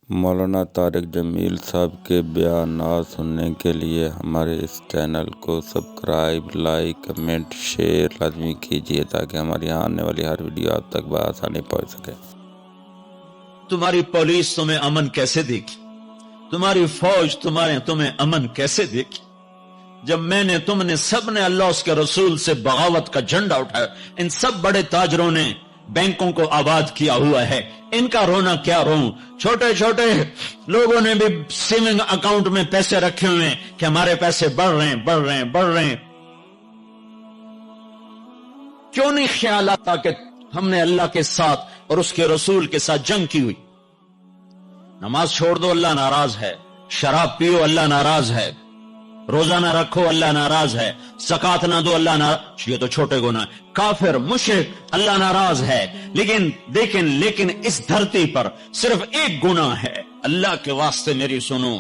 مولانا طارق جمیل صاحب کے بیانات سننے کے لیے ہمارے اس چینل کو سبسکرائب، لائک، کمنٹ، شیئر لازمی کیجیے تاکہ ہماری آنے والی ہر ویڈیو آپ تک بآسانی پہنچ سکے۔ تمہاری پولیس تمہیں امن کیسے دے گی؟ تمہاری فوج تمہیں امن کیسے دے گی؟ جب تم نے سب نے اللہ اس کے رسول سے بغاوت کا جھنڈا اٹھایا، ان سب بڑے تاجروں نے بینکوں کو آباد کیا ہوا ہے، ان کا رونا کیا رو؟ چھوٹے چھوٹے لوگوں نے بھی سیونگ اکاؤنٹ میں پیسے رکھے ہوئے ہیں کہ ہمارے پیسے بڑھ رہے ہیں۔ کیوں نہیں خیال آتا کہ ہم نے اللہ کے ساتھ اور اس کے رسول کے ساتھ جنگ کی ہوئی؟ نماز چھوڑ دو، اللہ ناراض ہے۔ شراب پیو، اللہ ناراض ہے۔ روزہ نہ رکھو، اللہ ناراض ہے۔ زکات نہ دو، اللہ ناراض۔ یہ تو چھوٹے گناہ۔ کافر، مشرک، اللہ ناراض ہے۔ لیکن اس دھرتی پر صرف ایک گناہ ہے۔ اللہ کے واسطے میری سنو۔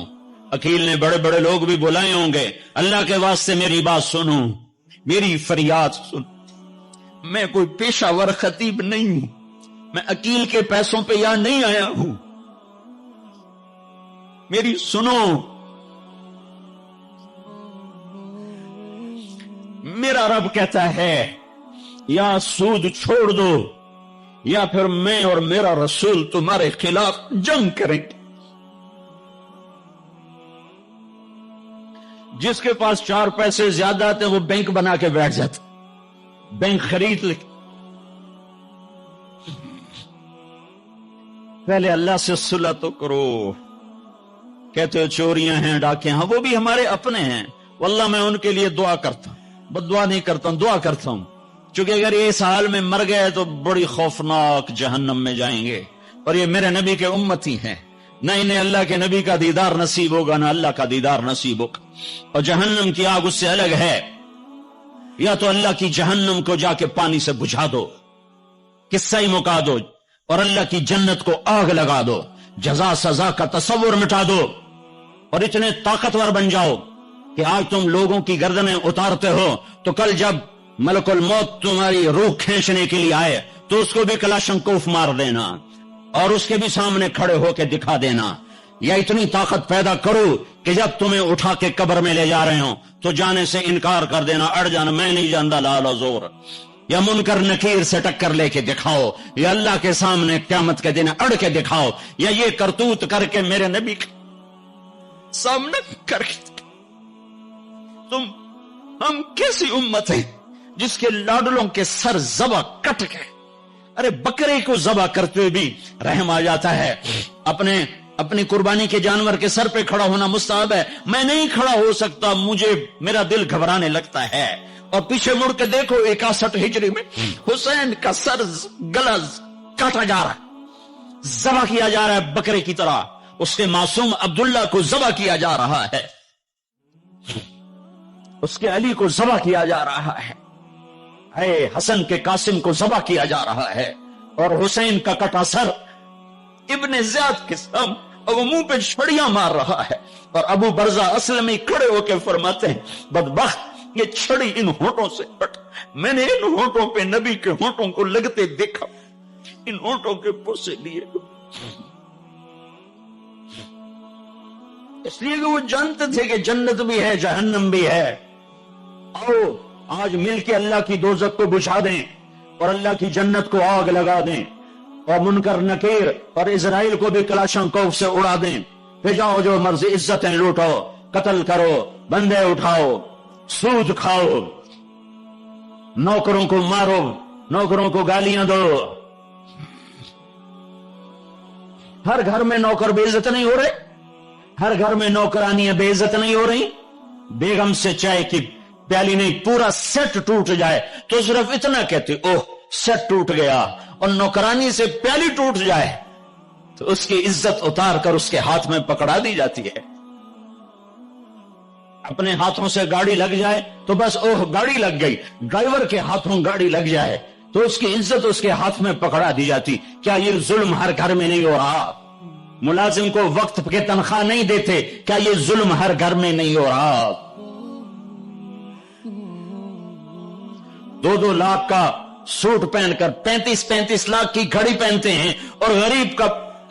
عقیل نے بڑے بڑے لوگ بھی بلائے ہوں گے، اللہ کے واسطے میری بات سنو، میری فریاد سن۔ میں کوئی پیشہ ور خطیب نہیں ہوں، میں عقیل کے پیسوں پہ یہاں نہیں آیا ہوں، میری سنو۔ میرا رب کہتا ہے یا سود چھوڑ دو یا پھر میں اور میرا رسول تمہارے خلاف جنگ کریں گے۔ جس کے پاس 4 پیسے زیادہ آتے ہیں وہ بینک بنا کے بیٹھ جاتا، بینک خرید لے۔ پہلے اللہ سے صلح تو کرو۔ کہتے ہو چوریاں ہیں، ڈاکے ہیں، وہ بھی ہمارے اپنے ہیں، واللہ میں ان کے لیے دعا کرتا ہوں، بد دعا نہیں کرتا ہوں، دعا کرتا ہوں، چونکہ اگر یہ اس حال میں مر گئے تو بڑی خوفناک جہنم میں جائیں گے، اور یہ میرے نبی کے امتی ہیں، نہ انہیں اللہ کے نبی کا دیدار نصیب ہوگا نہ اللہ کا دیدار نصیب ہوگا، اور جہنم کی آگ اس سے الگ ہے۔ یا تو اللہ کی جہنم کو جا کے پانی سے بجھا دو، قصہ ہی مکا دو، اور اللہ کی جنت کو آگ لگا دو، جزا سزا کا تصور مٹا دو، اور اتنے طاقتور بن جاؤ کہ آج تم لوگوں کی گردنیں اتارتے ہو تو کل جب ملک الموت تمہاری روح کھینچنے کے لیے آئے تو اس کو بھی کلاشنکوف مار دینا اور اس کے بھی سامنے کھڑے ہو کے دکھا دینا۔ یا اتنی طاقت پیدا کرو کہ جب تمہیں اٹھا کے قبر میں لے جا رہے ہوں تو جانے سے انکار کر دینا، اڑ جانا، میں نہیں جانتا لال زور۔ یا منکر نکیر سے ٹکر لے کے دکھاؤ، یا اللہ کے سامنے قیامت کے دن اڑ کے دکھاؤ، یا یہ کرتوت کر کے میرے نبی کے سامنے کر کے۔ ہم کیسی امت ہے جس کے لاڈلوں کے سر ذبح کٹ گئے؟ ارے بکرے کو ذبح کرتے ہوئے بھی رحم آ جاتا ہے۔ اپنی قربانی کے جانور کے سر پہ کھڑا ہونا مستحب ہے، میں نہیں کھڑا ہو سکتا، میرا دل گھبرانے لگتا ہے۔ اور پیچھے مڑ کے دیکھو 61 ہجری میں حسین کا سر گلا کاٹا جا رہا ہے، ذبح کیا جا رہا ہے بکرے کی طرح، اس کے معصوم عبداللہ کو ذبح کیا جا رہا ہے، اس کے علی کو ذبح کیا جا رہا ہے، اے حسن کے قاسم کو ذبح کیا جا رہا ہے، اور حسین کا کٹا سر ابن زیاد کے سامنے اور وہ منہ پہ چھڑیاں مار رہا ہے، اور ابو برزہ اسلمی کھڑے ہو کے فرماتے ہیں بدبخت یہ چھڑی ان ہونٹوں سے ہٹ، میں نے ان ہونٹوں پہ نبی کے ہونٹوں کو لگتے دیکھا، ان ہونٹوں کے پوسے لیے، اس لیے کہ وہ جانتے تھے کہ جنت بھی ہے جہنم بھی ہے۔ آؤ آج مل کے اللہ کی دوزخ کو بجھا دیں اور اللہ کی جنت کو آگ لگا دیں، اور منکر نکیر اور اسرائیل کو بھی کلاشنکوف سے اڑا دیں۔ پھر جاؤ جو مرضی عزتیں لوٹو، قتل کرو، بندے اٹھاؤ، سود کھاؤ، نوکروں کو مارو، نوکروں کو گالیاں دو۔ ہر گھر میں نوکر بے عزت نہیں ہو رہے، ہر گھر میں نوکرانیاں بے عزت نہیں ہو رہی۔ بیگم سے چائے کی پیالی نہیں پورا سیٹ ٹوٹ جائے تو صرف اتنا کہتے اوہ سیٹ ٹوٹ گیا، اور نوکرانی سے پیالی ٹوٹ جائے تو اس کی عزت اتار کر اس کے ہاتھ میں پکڑا دی جاتی ہے۔ اپنے ہاتھوں سے گاڑی لگ جائے تو بس اوہ گاڑی لگ گئی، ڈرائیور کے ہاتھوں گاڑی لگ جائے تو اس کی عزت اس کے ہاتھ میں پکڑا دی جاتی۔ کیا یہ ظلم ہر گھر میں نہیں ہو رہا؟ ملازم کو وقت کے تنخواہ نہیں دیتے، کیا یہ ظلم ہر گھر میں نہیں ہو رہا؟ 2-2 لاکھ کا سوٹ پہن کر 35-35 لاکھ کی گھڑی پہنتے ہیں اور غریب کا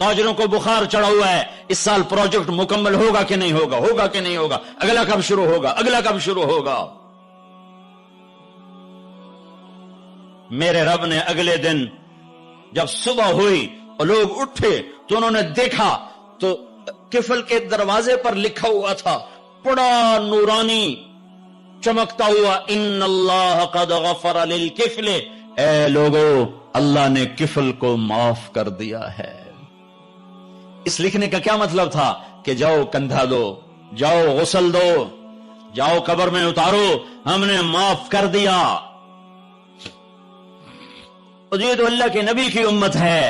تاجروں کو بخار چڑھا ہوا ہے، اس سال پروجیکٹ مکمل ہوگا کہ نہیں ہوگا، ہوگا کہ نہیں ہوگا، اگلا کب شروع ہوگا، اگلا کب شروع ہوگا۔ میرے رب نے اگلے دن جب صبح ہوئی اور لوگ اٹھے تو انہوں نے دیکھا تو کفل کے دروازے پر لکھا ہوا تھا بڑا نورانی چمکتا ہوا، ان اللہ قد غفر للکفل، اے لوگو اللہ نے کفل کو معاف کر دیا ہے۔ اس لکھنے کا کیا مطلب تھا کہ جاؤ کندھا دو، جاؤ غسل دو، جاؤ قبر میں اتارو، ہم نے معاف کر دیا۔ یہ تو اللہ کے نبی کی امت ہے،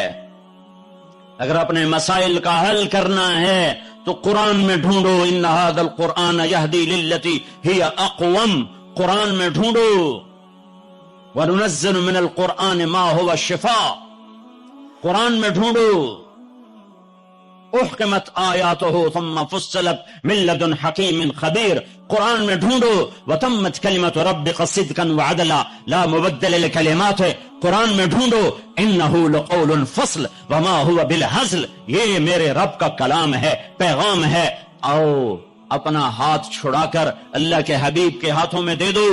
اگر اپنے مسائل کا حل کرنا ہے تو قرآن میں ڈھونڈو، ان ھذا القرآن یہدی للتی ہی اقوم، قرآن میں ڈھونڈو، وننزل من القرآن ما هو شفاء، قرآن میں ڈھونڈو، احکمت آیاتہ ثم فصلت من لدن حکیم خبیر، قرآن میں ڈھونڈو، وتمت کلمت ربک صدقا وعدلا لا مبدل لکلماتہ، قرآن میں ڈھونڈو، انہ لقول فصل وما هو بالہزل، یہ میرے رب کا کلام ہے، پیغام ہے، آؤ اپنا ہاتھ چھڑا کر اللہ کے حبیب کے ہاتھوں میں دے دو۔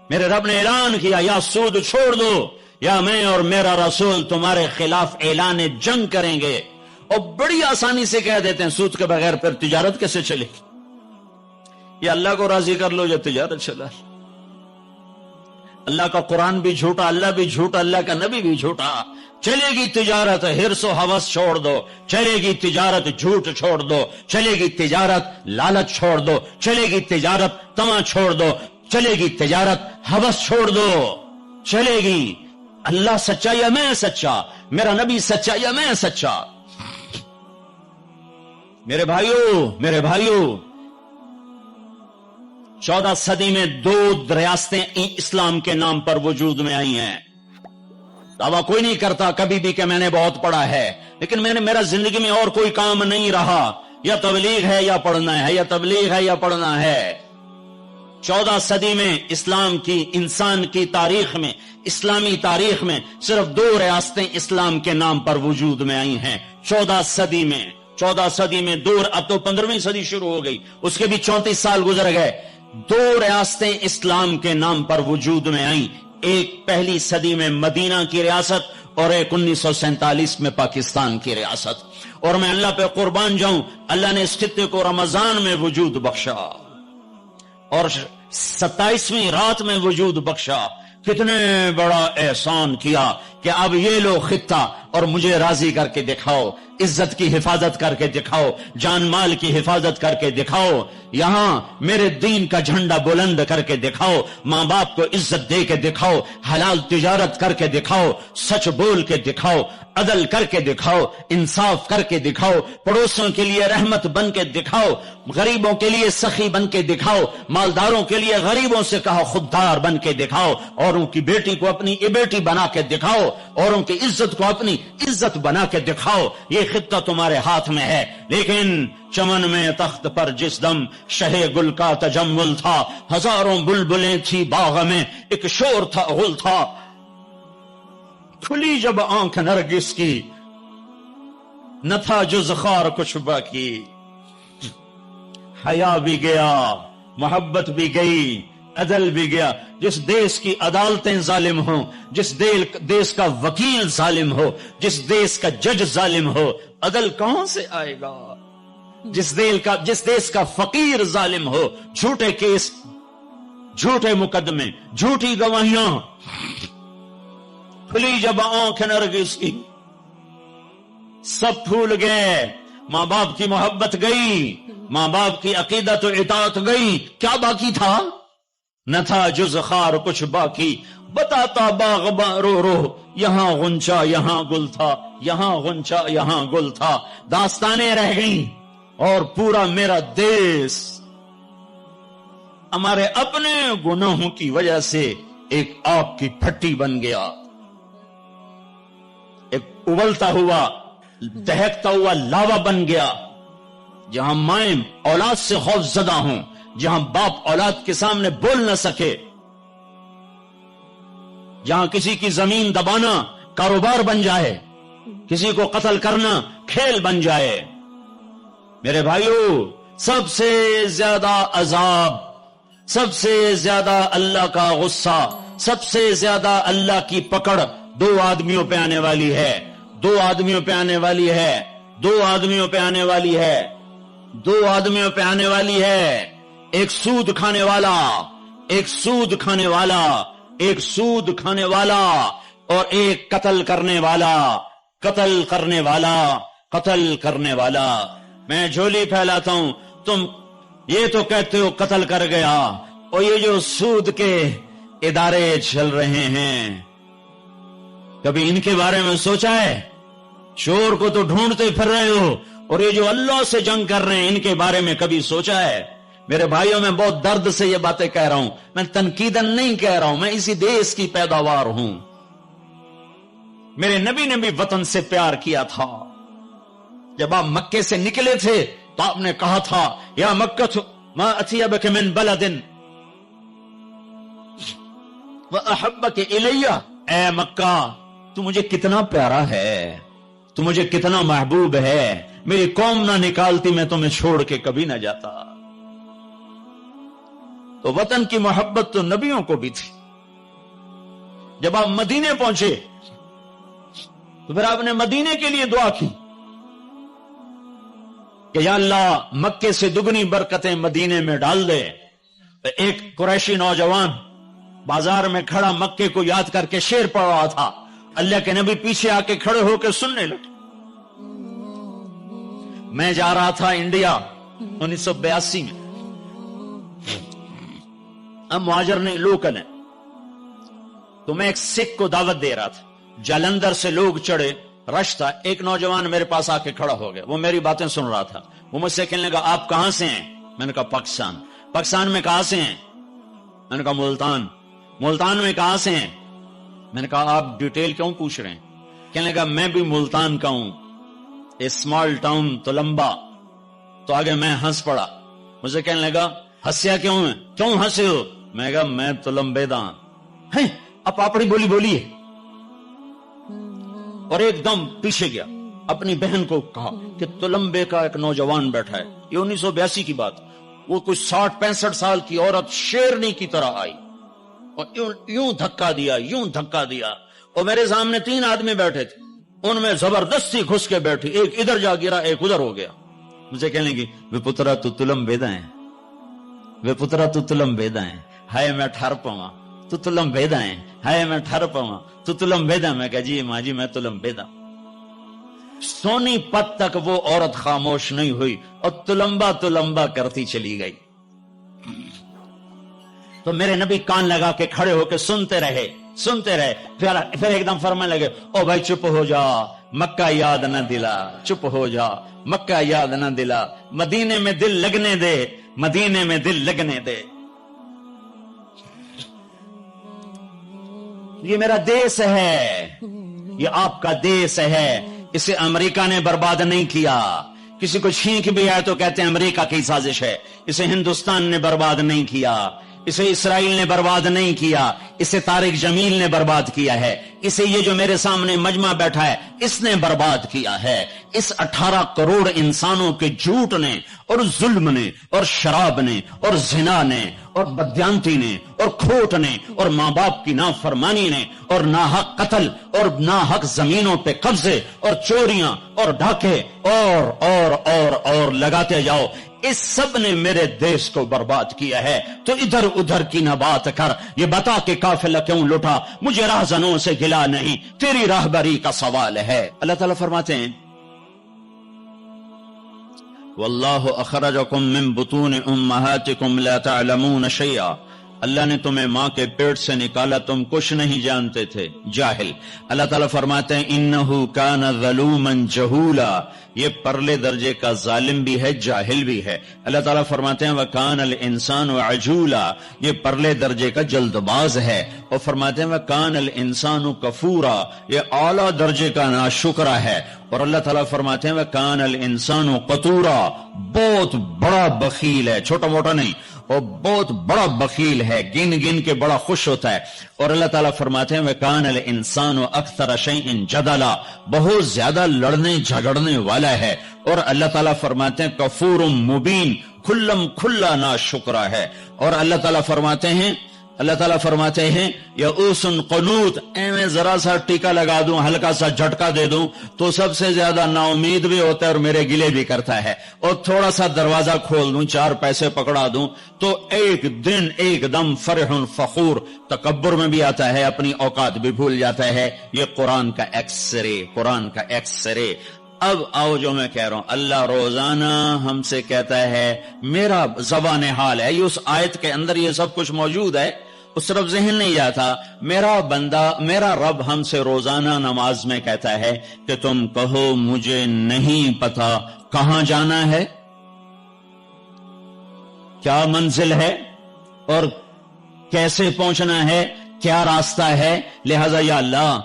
میرے رب نے اعلان کیا یا سود چھوڑ دو یا میں اور میرا رسول تمہارے خلاف اعلان جنگ کریں گے، اور بڑی آسانی سے کہہ دیتے ہیں سود کے بغیر پھر تجارت کیسے چلے گی، یا اللہ کو راضی کر لو یا تجارت چلا۔ اللہ کا قرآن بھی جھوٹا، اللہ بھی جھوٹا، اللہ کا نبی بھی جھوٹا، چلے گی تجارت حرص و ہوس چھوڑ دو، چلے گی تجارت جھوٹ چھوڑ دو، چلے گی تجارت لالچ چھوڑ دو، چلے گی تجارت طمع چھوڑ دو، چلے گی تجارت ہوس چھوڑ دو، چلے گی۔ اللہ سچا یا میں سچا، میرا نبی سچا یا میں سچا۔ میرے بھائیوں 14 صدی میں 2 ریاستیں اسلام کے نام پر وجود میں آئی ہیں۔ دعویٰ کوئی نہیں کرتا کبھی بھی کہ میں نے بہت پڑھا ہے، لیکن میرا زندگی میں اور کوئی کام نہیں رہا، یا تبلیغ ہے یا پڑھنا ہے، یا تبلیغ ہے یا پڑھنا ہے۔ 14 صدی میں اسلام کی، انسان کی تاریخ میں، اسلامی تاریخ میں صرف 2 ریاستیں اسلام کے نام پر وجود میں آئی ہیں 14 صدی میں۔ 14 صدی میں 2، اب تو 15ویں صدی شروع ہو گئی، اس کے بھی 34 سال گزر گئے، 2 ریاستیں اسلام کے نام پر وجود میں آئیں، ایک پہلی صدی میں مدینہ کی ریاست اور ایک 1947 میں پاکستان کی ریاست۔ اور میں اللہ پہ قربان جاؤں، اللہ نے اس خطے کو رمضان میں وجود بخشا اور 27ویں رات میں وجود بخشا۔ کتنے بڑا احسان کیا کہ اب یہ لو خطہ اور مجھے راضی کر کے دکھاؤ، عزت کی حفاظت کر کے دکھاؤ، جان مال کی حفاظت کر کے دکھاؤ، یہاں میرے دین کا جھنڈا بلند کر کے دکھاؤ، ماں باپ کو عزت دے کے دکھاؤ، حلال تجارت کر کے دکھاؤ، سچ بول کے دکھاؤ، عدل کر کے دکھاؤ، انصاف کر کے دکھاؤ، پڑوسوں کے لیے رحمت بن کے دکھاؤ، غریبوں کے لیے سخی بن کے دکھاؤ، مالداروں کے لیے غریبوں سے کہا خوددار بن کے دکھاؤ، اوروں کی بیٹی کو اپنی بیٹی بنا کے دکھاؤ، اوروں کی عزت کو اپنی عزت بنا کے دکھاؤ۔ یہ خطہ تمہارے ہاتھ میں ہے، لیکن چمن میں تخت پر جس دم شہ گل کا تجمل تھا، ہزاروں بلبلیں تھی باغ میں، ایک شور تھا غل تھا، کھلی جب آنکھ نرگس کی نہ تھا جز خار کچھ باقی، حیا بھی گیا، محبت بھی گئی، عدل بھی گیا۔ جس دیش کی عدالتیں ظالم ہوں، جس دیش کا وکیل ظالم ہو، جس دیش کا جج ظالم ہو، عدل کہاں سے آئے گا؟ جس دیش کا فقیر ظالم ہو، جھوٹے کیس، جھوٹے مقدمے، جھوٹی گواہیاں، کھلی جب آنکھ نرگس کی سب پھول گئے، ماں باپ کی محبت گئی، ماں باپ کی عقیدت و اطاعت گئی، کیا باقی تھا؟ نہ تھا جز خار کچھ باقی، بتاتا باغباں رو رو، یہاں غنچہ یہاں گل تھا، یہاں غنچہ یہاں گل تھا، داستانیں رہ گئیں، اور پورا میرا دیس ہمارے اپنے گناہوں کی وجہ سے ایک آگ کی پھٹی بن گیا، ایک ابلتا ہوا دہکتا ہوا لاوا بن گیا، جہاں مائیں اولاد سے خوف زدہ ہوں، جہاں باپ اولاد کے سامنے بول نہ سکے، جہاں کسی کی زمین دبانا کاروبار بن جائے، کسی کو قتل کرنا کھیل بن جائے. میرے بھائیوں، سب سے زیادہ عذاب، سب سے زیادہ اللہ کا غصہ، سب سے زیادہ اللہ کی پکڑ دو آدمیوں پہ آنے والی ہے. دو آدمیوں پہ آنے والی ہے. دو آدمیوں پہ آنے والی ہے. دو آدمیوں پہ آنے والی ہے. ایک سود کھانے والا، ایک سود کھانے والا، ایک سود کھانے والا، اور ایک قتل کرنے والا، قتل کرنے والا، قتل کرنے والا. میں جھولی پھیلاتا ہوں، تم یہ تو کہتے ہو قتل کر گیا، اور یہ جو سود کے ادارے چل رہے ہیں، کبھی ان کے بارے میں سوچا ہے؟ چور کو تو ڈھونڈتے پھر رہے ہو، اور یہ جو اللہ سے جنگ کر رہے ہیں ان کے بارے میں کبھی سوچا ہے؟ میرے بھائیوں، میں بہت درد سے یہ باتیں کہہ رہا ہوں، میں تنقیدن نہیں کہہ رہا ہوں، میں اسی دیش کی پیداوار ہوں. میرے نبی نے بھی وطن سے پیار کیا تھا. جب آپ مکے سے نکلے تھے تو آپ نے کہا تھا، یا مکہ ما اطیبک من بلد واحبک الی، اے مکہ تو مجھے کتنا پیارا ہے، تو مجھے کتنا محبوب ہے، میری قوم نہ نکالتی میں تمہیں چھوڑ کے کبھی نہ جاتا. تو وطن کی محبت تو نبیوں کو بھی تھی. جب آپ مدینے پہنچے تو پھر آپ نے مدینے کے لیے دعا کی کہ یا اللہ مکے سے دگنی برکتیں مدینے میں ڈال دے. ایک قریشی نوجوان بازار میں کھڑا مکے کو یاد کر کے شعر پڑھ رہا تھا. اللہ کے نبی پیچھے آ کے کھڑے ہو کے سننے لگے. میں جا رہا تھا انڈیا 1982 میں، اب مہاجر نہیں لوکل ہیں، تو میں ایک سکھ کو دعوت دے رہا تھا. جلندر سے لوگ چڑھے، رش تھا. ایک نوجوان میرے پاس آ کے کھڑا ہو گیا، وہ میری باتیں سن رہا تھا. وہ مجھ سے کہنے لگا آپ کہاں سے ہیں؟ میں نے کہا پاکستان. پاکستان میں کہاں سے ہیں؟ میں نے کہا ملتان. ملتان میں کہاں سے ہیں؟ میں نے کہا آپ ڈیٹیل کیوں پوچھ رہے ہیں؟ کہنے لگا میں بھی ملتان کا ہوں، اسمال ٹاؤن تلمبا. تو آگے میں ہنس پڑا. مجھے کہنے لگا ہنسیا کیوں ہے، کیوں ہنسے ہو؟ میں کہا میں تلمبے دا ہیں. اب اپنی بولی بولی ہے، اور ایک دم پیچھے گیا. اپنی بہن کو کہا کہ تلمبے کا ایک نوجوان بیٹھا ہے. یہ 1982 کی بات. وہ کچھ 60-65 سال کی عورت شیرنی کی طرح آئی اور یوں دھکا دیا، یوں دھکا دیا. اور میرے سامنے 3 آدمی بیٹھے تھے، ان میں زبردستی گھس کے بیٹھی. ایک ادھر جا گرا، ایک ادھر ہو گیا. مجھے کہنے لگی وے پترا تو تلمبیدا ہے، وے پترا تو تلمبیدا ہے. ہائے میں ٹھر پواں تو تلمبیدا ہے، ہائے میں ٹھر پواں تو تلمبیدا. میں کہا جی ماں جی میں تلمبیدا. سونی پت تک وہ عورت خاموش نہیں ہوئی اور تلمبا تلمبا کرتی چلی گئی. تو میرے نبی کان لگا کے کھڑے ہو کے سنتے رہے، سنتے رہے. پھر ایک دم فرمانے لگے او بھائی چپ ہو جا، مکہ یاد نہ دلا، چپ ہو جا، مکہ یاد نہ دلا، مدینے میں دل لگنے دے، مدینے میں دل لگنے دے. یہ میرا دیس ہے، یہ آپ کا دیس ہے. اسے امریکہ نے برباد نہیں کیا. کسی کو چھینک بھی آئے تو کہتے ہیں امریکہ کی سازش ہے. اسے ہندوستان نے برباد نہیں کیا، اسے اسرائیل نے برباد نہیں کیا، اسے طارق جمیل نے برباد کیا ہے، اسے یہ جو میرے سامنے مجمع بیٹھا ہے اس نے برباد کیا ہے. اس 18 کروڑ انسانوں کے جھوٹ نے اور ظلم نے اور شراب نے اور زنا نے اور بدیانتی نے اور کھوٹ نے اور ماں باپ کی نافرمانی نے اور ناحق قتل اور ناحق زمینوں پہ قبضے اور چوریاں اور ڈھاکے اور لگاتے جاؤ، اس سب نے میرے دیش کو برباد کیا ہے. تو ادھر ادھر کی نہ بات کر، یہ بتا کہ قافلہ کیوں لٹا، مجھے راہزنوں سے گلا نہیں، تیری راہبری کا سوال ہے. اللہ تعالیٰ فرماتے ہیں واللہ اخرجکم من بطون امہاتکم لا تعلمون شیئا، اللہ نے تمہیں ماں کے پیٹ سے نکالا، تم کچھ نہیں جانتے تھے، جاہل. اللہ تعالیٰ فرماتے ہیں انہو کان ظلوما جہولا، یہ پرلے درجے کا ظالم بھی ہے، جاہل بھی ہے. اللہ تعالیٰ فرماتے ہیں وَكَانَ الْإِنسَانُ عَجُولًا، یہ پرلے درجے کا جلد باز ہے. اور فرماتے ہیں وَكَانَ الْإِنسَانُ كَفُورًا، یہ اعلیٰ درجے کا ناشکرا ہے. اور اللہ تعالیٰ فرماتے ہیں وَكَانَ الْإِنسَانُ قَتُورًا، بہت بڑا بخیل ہے، چھوٹا موٹا نہیں. وہ بہت بڑا بخیل ہے، گن گن کے بڑا خوش ہوتا ہے. اور اللہ تعالیٰ فرماتے ہیں وَكَانَ الْإِنسَانُ أَكْثَرَ شَيْءٍ جَدَلًا، بہت زیادہ لڑنے جھگڑنے والا ہے. اور اللہ تعالیٰ فرماتے ہیں کفور مبین، کھلا نا شکرہ ہے. اور اللہ تعالیٰ فرماتے ہیں یئوس قنوط، میں ذرا سا ٹیکا لگا دوں، ہلکا سا جھٹکا دے دوں تو سب سے زیادہ نا امید بھی ہوتا ہے اور میرے گلے بھی کرتا ہے. اور تھوڑا سا دروازہ کھول دوں، 4 پیسے پکڑا دوں تو ایک دن ایک دم فرح فخور، تکبر میں بھی آتا ہے، اپنی اوقات بھی بھول جاتا ہے. یہ قرآن کا ایکس رے. اب آؤ جو میں کہہ رہا ہوں، اللہ روزانہ ہم سے کہتا ہے، میرا زبان حال ہے، یہ اس آیت کے اندر یہ سب کچھ موجود ہے، اس طرف ذہن نہیں جاتا. میرا بندہ، میرا رب ہم سے روزانہ نماز میں کہتا ہے کہ تم کہو مجھے نہیں پتا کہاں جانا ہے، کیا منزل ہے اور کیسے پہنچنا ہے، کیا راستہ ہے. لہذا یا اللہ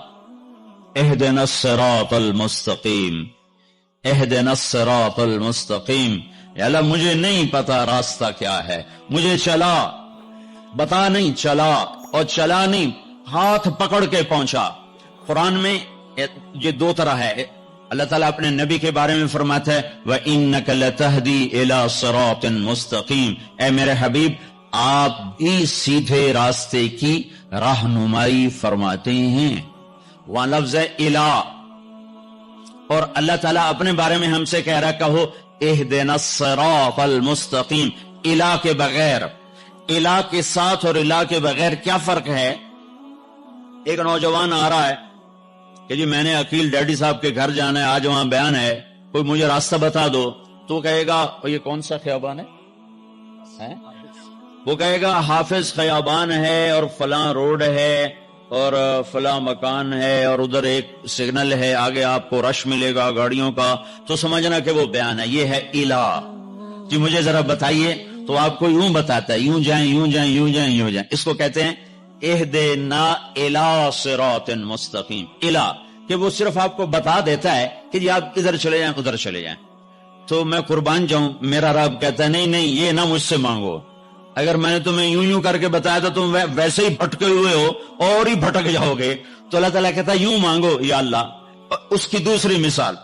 اہدنا الصراط المستقیم، اہدنا الصراط المستقیم. یا اللہ مجھے نہیں پتا راستہ کیا ہے، مجھے بتا نہیں چلا، اور چلا نہیں ہاتھ پکڑ کے پہنچا. قرآن میں یہ 2 طرح ہے. اللہ تعالیٰ اپنے نبی کے بارے میں فرماتا ہے وَإِنَّكَ لَتَهْدِي إِلَى صِرَاطٍ مُسْتَقِيمٍ، اے میرے حبیب آپ بھی سیدھے راستے کی رہنمائی فرماتے ہیں. وہاں لفظ ہے الہ. اور اللہ تعالیٰ اپنے بارے میں ہم سے کہہ رہا کہو اہدنا الصراط المستقیم. الہ کے بغیر، الہ کے ساتھ اور الہ کے بغیر کیا فرق ہے؟ ایک نوجوان آ رہا ہے کہ جی میں نے عقیل ڈیڈی صاحب کے گھر جانا ہے، آج وہاں بیان ہے، کوئی مجھے راستہ بتا دو. تو کہے گا یہ کون سا خیابان ہے؟ وہ کہے گا حافظ خیابان ہے اور فلاں روڈ ہے اور فلاں مکان ہے اور ادھر ایک سگنل ہے، آگے آپ کو رش ملے گا گاڑیوں کا. تو سمجھنا کہ وہ بیان ہے. یہ ہے الہ. جی مجھے ذرا بتائیے، تو آپ کو یوں بتاتا ہے یوں جائیں یوں جائیں یوں جائیں یوں جائیں. اس کو کہتے ہیں اہدنا الی صراط مستقیم. الہ کہ وہ صرف آپ کو بتا دیتا ہے کہ جی آپ ادھر چلے جائیں ادھر چلے جائیں. تو میں قربان جاؤں، میرا رب کہتا ہے نہیں یہ نہ مجھ سے مانگو. اگر میں نے تمہیں یوں کر کے بتایا تو تم ویسے ہی بھٹکے ہوئے ہو اور ہی بھٹک جاؤ گے. تو اللہ تعالیٰ کہتا ہے یوں مانگو یا اللہ. اس کی دوسری مثال،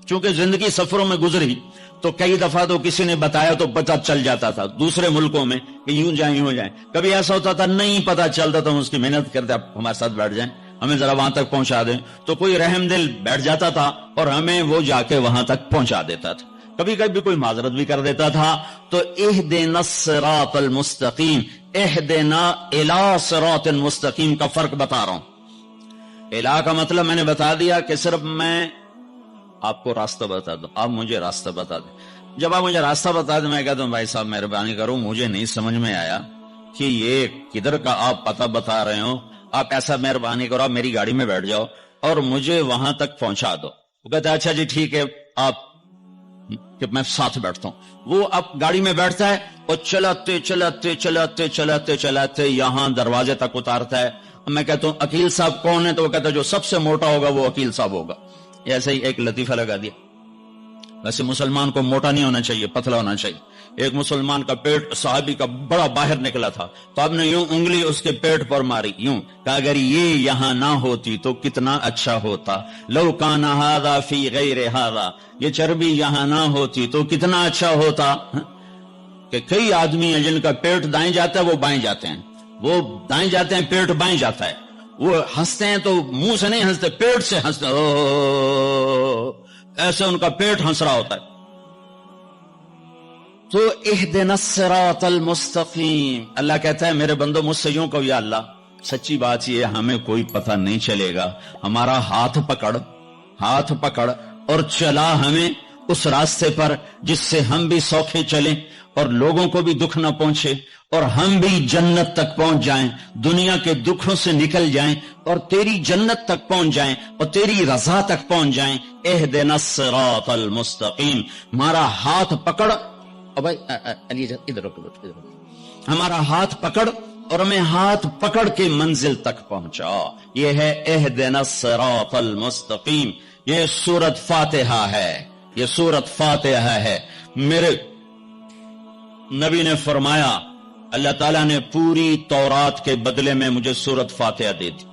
چونکہ زندگی سفروں میں گزری تو کئی دفعہ تو کسی نے بتایا تو پتہ چل جاتا تھا دوسرے ملکوں میں کہ یوں جائیں. کبھی ایسا ہوتا تھا نہیں پتہ چلتا تو ہم اس کی محنت کرتے آپ ہمارے ساتھ بیٹھ جائیں، ہمیں ذرا وہاں تک پہنچا دیں. تو کوئی رحم دل بیٹھ جاتا تھا اور ہمیں وہ جا کے وہاں تک پہنچا دیتا تھا. کبھی کوئی معذرت بھی کر دیتا تھا. تو اہدنا الصراط المستقیم، اہدنا الی صراط مستقیم کا فرق بتا رہا ہوں. الہ کا مطلب میں نے بتا دیا کہ صرف میں آپ کو راستہ بتا دوں، آپ مجھے راستہ بتا دیں. جب آپ مجھے راستہ بتا دیں میں کہتا ہوں بھائی صاحب مہربانی کرو، مجھے نہیں سمجھ میں آیا کہ یہ کدھر کا آپ پتہ بتا رہے ہو، آپ ایسا مہربانی کرو آپ میری گاڑی میں بیٹھ جاؤ اور مجھے وہاں تک پہنچا دو. وہ کہتا ہے اچھا جی ٹھیک ہے آپ، کہ میں ساتھ بیٹھتا ہوں. وہ اب گاڑی میں بیٹھتا ہے اور چلاتے یہاں دروازے تک اتارتا ہے. میں کہتا ہوں عقیل صاحب کون ہے؟ تو وہ کہتا ہے جو سب سے موٹا ہوگا وہ عقیل صاحب ہوگا. ایسے ہی ایک لطیفہ لگا دیا. ویسے مسلمان کو موٹا نہیں ہونا چاہیے، پتلا ہونا چاہیے. ایک مسلمان کا پیٹ صحابی کا بڑا باہر نکلا تھا، تو آپ نے یوں انگلی اس کے پیٹ پر ماری، یوں کہ اگر یہ یہاں نہ ہوتی تو کتنا اچھا ہوتا. لو کان ھذا فی غیر ھذا، یہ چربی یہاں نہ ہوتی تو کتنا اچھا ہوتا. کہ کئی آدمی ہیں جن کا پیٹ دائیں جاتا ہے وہ بائیں جاتے ہیں، وہ دائیں جاتے ہیں پیٹ بائیں جاتا ہے. وہ ہنستے ہیں تو منہ سے نہیں ہنستے، پیٹ سے ہنستے، ایسے ان کا پیٹ ہنس رہا ہوتا ہے. تو اہدنا الصراط المستقیم. اللہ کہتا ہے میرے بندو مجھ سے یوں کہو یا اللہ سچی بات یہ ہمیں کوئی پتہ نہیں چلے گا، ہمارا ہاتھ پکڑ اور چلا ہمیں اس راستے پر جس سے ہم بھی سوکھے چلیں اور لوگوں کو بھی دکھ نہ پہنچے اور ہم بھی جنت تک پہنچ جائیں، دنیا کے دکھوں سے نکل جائیں اور تیری جنت تک پہنچ جائیں اور تیری رضا تک پہنچ جائیں. اہدنا الصراط المستقیم. ہمارا ہاتھ پکڑ، بھائی علی ادھر ہمارا ہاتھ پکڑ اور ہمیں ہاتھ پکڑ کے منزل تک پہنچا. یہ ہے اہدنا الصراط المستقیم. یہ سورۃ فاتحہ ہے، یہ سورۃ فاتحہ ہے. میرے نبی نے فرمایا اللہ تعالیٰ نے پوری تورات کے بدلے میں مجھے سورت فاتحہ دے دی،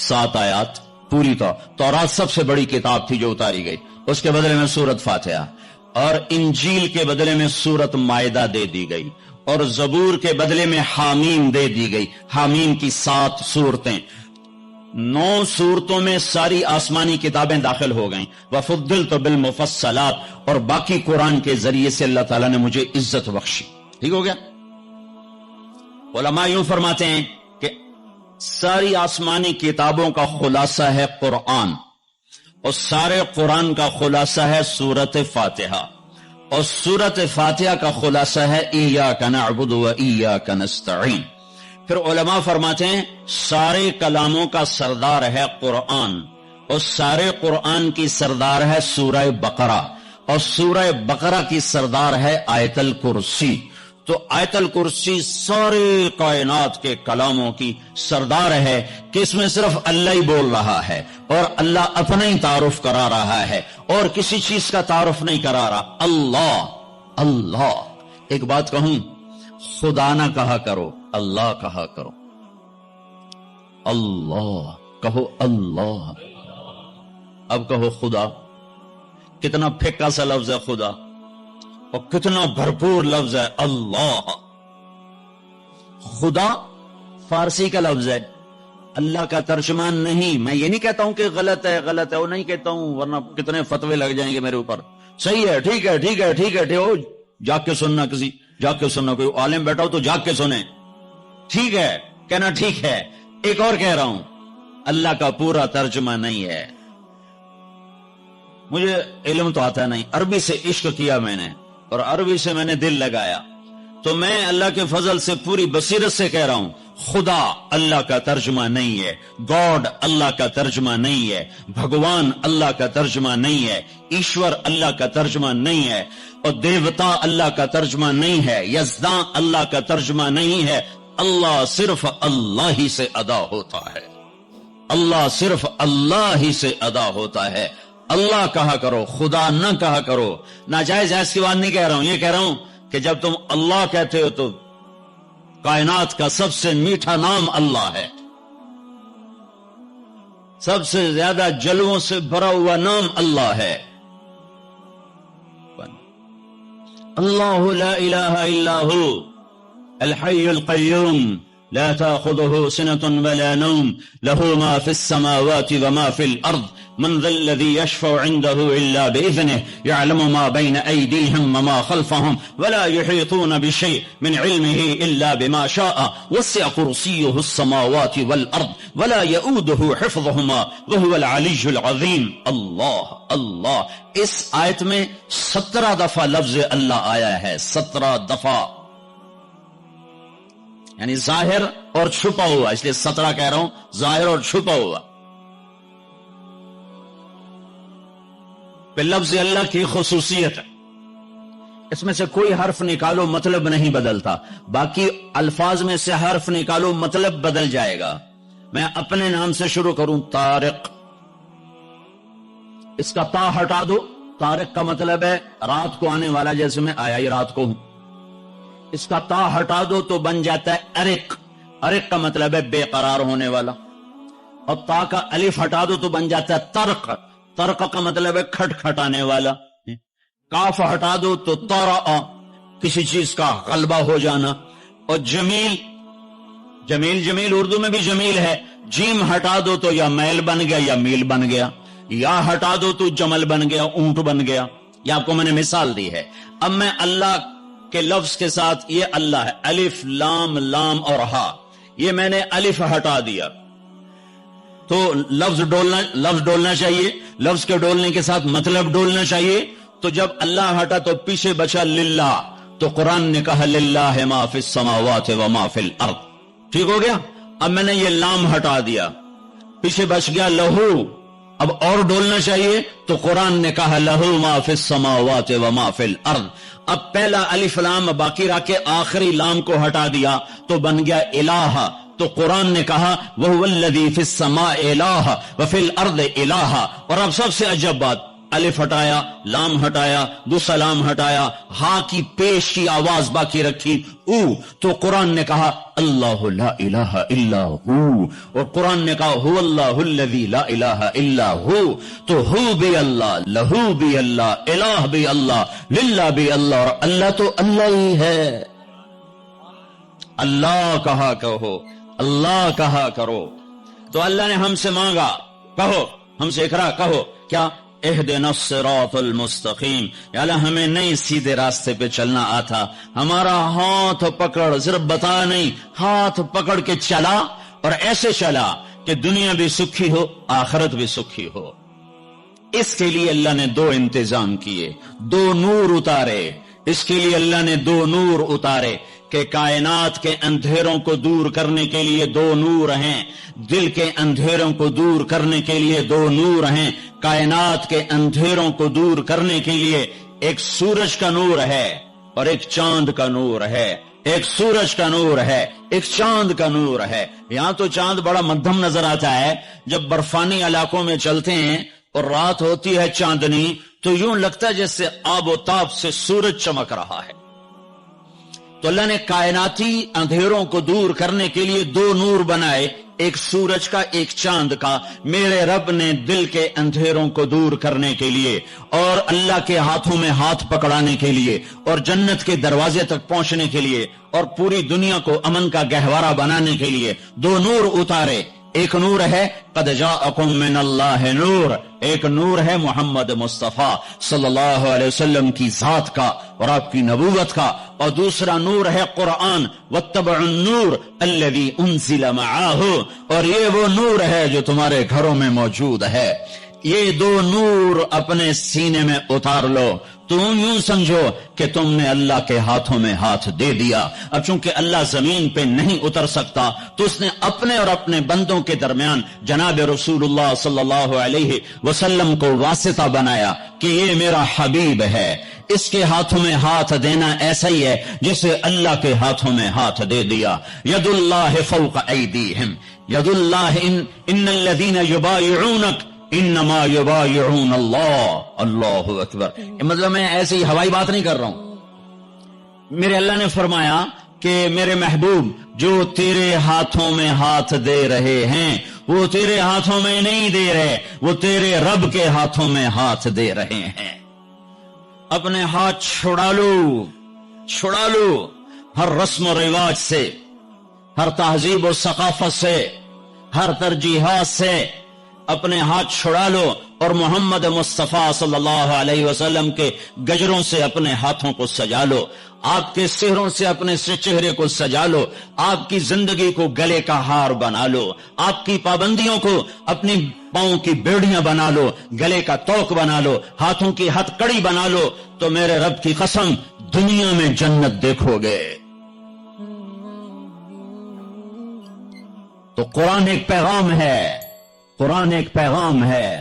7 آیات پوری تورات سب سے بڑی کتاب تھی جو اتاری گئی، اس کے بدلے میں سورت فاتحہ، اور انجیل کے بدلے میں سورت مائدہ دے دی گئی، اور زبور کے بدلے میں حامیم دے دی گئی، حامیم کی 7 صورتیں، 9 صورتوں میں ساری آسمانی کتابیں داخل ہو گئیں، وفضلت بالمفصلات، اور باقی قرآن کے ذریعے سے اللہ تعالیٰ نے مجھے عزت بخشی۔ ٹھیک ہو گیا؟ علماء یوں فرماتے ہیں کہ ساری آسمانی کتابوں کا خلاصہ ہے قرآن، اور سارے قرآن کا خلاصہ ہے سورت فاتحہ، اور سورت فاتحہ کا خلاصہ ہے ایاک نعبد و ایاک نستعین۔ پھر علماء فرماتے ہیں سارے کلاموں کا سردار ہے قرآن، اور سارے قرآن کی سردار ہے سورہ بقرہ، اور سورہ بقرہ کی سردار ہے آیت الکرسی۔ تو آیت الکرسی سارے کائنات کے کلاموں کی سردار ہے کہ اس میں صرف اللہ ہی بول رہا ہے، اور اللہ اپنا ہی تعارف کرا رہا ہے، اور کسی چیز کا تعارف نہیں کرا رہا۔ اللہ اللہ، ایک بات کہوں، خدا نہ کہا کرو، اللہ کہا کرو، اللہ کہو، اللہ۔ اب کہو خدا، کتنا پھیکا سا لفظ ہے خدا، اور کتنا بھرپور لفظ ہے اللہ۔ خدا فارسی کا لفظ ہے، اللہ کا ترجمان نہیں۔ میں یہ نہیں کہتا ہوں کہ غلط ہے، غلط ہے، وہ نہیں کہتا ہوں، ورنہ کتنے فتوے لگ جائیں گے میرے اوپر۔ صحیح ہے، ٹھیک ہے، ٹھیک ہے، ٹھیک ہے، ٹھیک ہو، جاگ کے سننا، کسی جاگ کے سننا، کوئی عالم بیٹھا ہو تو جاگ کے سنے، ٹھیک ہے کہنا، ٹھیک ہے۔ ایک اور کہہ رہا ہوں، اللہ کا پورا ترجمہ نہیں ہے۔ مجھے علم تو آتا نہیں، عربی سے عشق کیا میں نے، اور عربی سے میں نے دل لگایا، تو میں اللہ کے فضل سے پوری بصیرت سے کہہ رہا ہوں، خدا اللہ کا ترجمہ نہیں ہے، گاڈ اللہ کا ترجمہ نہیں ہے، بھگوان اللہ کا ترجمہ نہیں ہے، ایشور اللہ کا ترجمہ نہیں ہے، اور دیوتا اللہ کا ترجمہ نہیں ہے، یزداں اللہ کا ترجمہ نہیں ہے۔ اللہ صرف اللہ ہی سے ادا ہوتا ہے، اللہ صرف اللہ ہی سے ادا ہوتا ہے۔ اللہ کہا کرو، خدا نہ کہا کرو۔ ناجائز ایسی بات نہیں کہہ رہا ہوں، یہ کہہ رہا ہوں کہ جب تم اللہ کہتے ہو تو کائنات کا سب سے میٹھا نام اللہ ہے، سب سے زیادہ جلووں سے بھرا ہوا نام اللہ ہے۔ اللہ لا الہ الا ہو الحی القیوم لا تأخذه سنة ولا نوم له ما في السماوات وما في الأرض من ذا الذي يشفع عنده إلا بإذنه يعلم ما بين أيديهم وما خلفهم ولا يحيطون بشيء من علمه إلا بما شاء وسع كرسيه السماوات والأرض ولا يؤوده حفظهما وهو العلي العظيم۔ اللہ اللہ، اس آیت میں 17 دفعہ لفظ اللہ آیا ہے، 17 دفعہ، یعنی ظاہر اور چھپا ہوا، اس لیے 17 کہہ رہا ہوں، ظاہر اور چھپا ہوا۔ پہ لفظ اللہ کی خصوصیت ہے، اس میں سے کوئی حرف نکالو مطلب نہیں بدلتا، باقی الفاظ میں سے حرف نکالو مطلب بدل جائے گا۔ میں اپنے نام سے شروع کروں، طارق، اس کا تا ہٹا دو، طارق کا مطلب ہے رات کو آنے والا، جیسے میں آیا ہی رات کو ہوں۔ اس کا تا ہٹا دو تو بن جاتا ہے ارق، ارق کا مطلب ہے بے قرار ہونے والا، اور تا کا الف ہٹا دو تو بن جاتا ہے طرق، طرق کا مطلب ہے کھٹ کھٹانے والا، کاف ہٹا دو تو طرع، کسی چیز کا غلبہ ہو جانا، اور جمیل، جمیل جمیل اردو میں بھی جمیل ہے، جیم ہٹا دو تو یا میل بن گیا یا میل بن گیا، یا ہٹا دو تو جمل بن گیا، اونٹ بن گیا۔ یہ آپ کو میں نے مثال دی ہے۔ اب میں اللہ کے لفظ کے ساتھ، یہ اللہ ہے، الف لام لام اور ہا، یہ میں نے الف ہٹا دیا تو لفظ ڈولنا چاہیے، لفظ کے ڈولنے کے ساتھ مطلب ڈولنا چاہیے۔ تو جب اللہ ہٹا تو پیچھے بچا للہ، تو قرآن نے کہا للہ ما فی السماوات و ما فی الارض، ٹھیک ہو گیا۔ اب میں نے یہ لام ہٹا دیا، پیچھے بچ گیا لہو، اب اور ڈولنا چاہیے تو قرآن نے کہا لہو ما فی السماوات و ما فی الارض۔ اب پہلا الف لام باقی رکھ کے آخری لام کو ہٹا دیا تو بن گیا الہ، تو قرآن نے کہا وَهُوَ الَّذِي فِي السَّمَاءِ إِلَٰهٌ وَفِي الْأَرْضِ إِلَٰهٌ۔ اور اب سب سے عجب بات، الف ہٹایا، لام ہٹایا، دوسرا لام ہٹایا، ہاں کی پیش کی آواز باقی رکھی او، تو قرآن نے کہا اللہ لا الہ الا ہو، اور قرآن نے کہا هو اللہ الذی لا الہ الا ہو، تو ہو بھی اللہ، لہو بھی اللہ، الہ بھی اللہ، للہ بھی اللہ، اور اللہ تو اللہ ہی ہے۔ اللہ کہا کہو، اللہ کہا کرو۔ تو اللہ نے ہم سے مانگا، کہو ہم سے اقرا کہو کیا؟ اہدنا الصراط المستقیم، یا اللہ ہمیں نہیں سیدھے راستے پہ چلنا آتا، ہمارا ہاتھ پکڑ، صرف بتا نہیں، ہاتھ پکڑ کے چلا، اور ایسے چلا کہ دنیا بھی سکھی ہو، آخرت بھی سکھی ہو۔ اس کے لیے اللہ نے دو انتظام کیے، دو نور اتارے، اس کے لیے اللہ نے دو نور اتارے کہ کائنات کے اندھیروں کو دور کرنے کے لیے دو نور ہیں، دل کے اندھیروں کو دور کرنے کے لیے دو نور ہیں، کائنات کے اندھیروں کو دور کرنے کے لیے ایک سورج کا نور ہے اور ایک چاند کا نور ہے، ایک سورج کا نور ہے، ایک چاند کا نور ہے۔ یہاں تو چاند بڑا مدھم نظر آتا ہے، جب برفانی علاقوں میں چلتے ہیں اور رات ہوتی ہے چاندنی تو یوں لگتا ہے جیسے آب و تاب سے سورج چمک رہا ہے۔ تو اللہ نے کائناتی اندھیروں کو دور کرنے کے لیے دو نور بنائے، ایک سورج کا، ایک چاند کا۔ میرے رب نے دل کے اندھیروں کو دور کرنے کے لیے اور اللہ کے ہاتھوں میں ہاتھ پکڑانے کے لیے اور جنت کے دروازے تک پہنچنے کے لیے اور پوری دنیا کو امن کا گہوارہ بنانے کے لیے دو نور اتارے۔ ایک نور ہے قد جاءکم من اللہ نور، ایک نور ہے محمد مصطفیٰ صلی اللہ علیہ وسلم کی ذات کا اور آپ کی نبوت کا، اور دوسرا نور ہے قرآن واتبعوا النور الذی انزل معاہ، اور یہ وہ نور ہے جو تمہارے گھروں میں موجود ہے۔ یہ دو نور اپنے سینے میں اتار لو، تم یوں سمجھو کہ تم نے اللہ کے ہاتھوں میں ہاتھ دے دیا۔ اب چونکہ اللہ زمین پہ نہیں اتر سکتا تو اس نے اپنے اور اپنے بندوں کے درمیان جناب رسول اللہ صلی اللہ علیہ وسلم کو واسطہ بنایا کہ یہ میرا حبیب ہے، اس کے ہاتھوں میں ہاتھ دینا ایسا ہی ہے جسے اللہ کے ہاتھوں میں ہاتھ دے دیا۔ ید اللہ فوق ایدیہم، ید اللہ ان الذین یبایعونک انما یبایعون اللہ۔ اللہ اکبر۔ مطلب میں ایسی ہوائی بات نہیں کر رہا ہوں، میرے اللہ نے فرمایا کہ میرے محبوب جو تیرے ہاتھوں میں ہاتھ دے رہے ہیں وہ تیرے ہاتھوں میں نہیں دے رہے، وہ تیرے رب کے ہاتھوں میں ہاتھ دے رہے ہیں۔ اپنے ہاتھ چھڑا لو، چھڑا لو ہر رسم و رواج سے، ہر تہذیب و ثقافت سے، ہر ترجیحات سے اپنے ہاتھ چھڑا لو اور محمد مصطفیٰ صلی اللہ علیہ وسلم کے گجروں سے اپنے ہاتھوں کو سجا لو، آپ کے سہروں سے اپنے چہرے کو سجا لو، آپ کی زندگی کو گلے کا ہار بنا لو، آپ کی پابندیوں کو اپنی پاؤں کی بیڑیاں بنا لو، گلے کا توق بنا لو، ہاتھوں کی ہتھ کڑی بنا لو، تو میرے رب کی قسم دنیا میں جنت دیکھو گے۔ تو قرآن ایک پیغام ہے، قرآن ایک پیغام ہے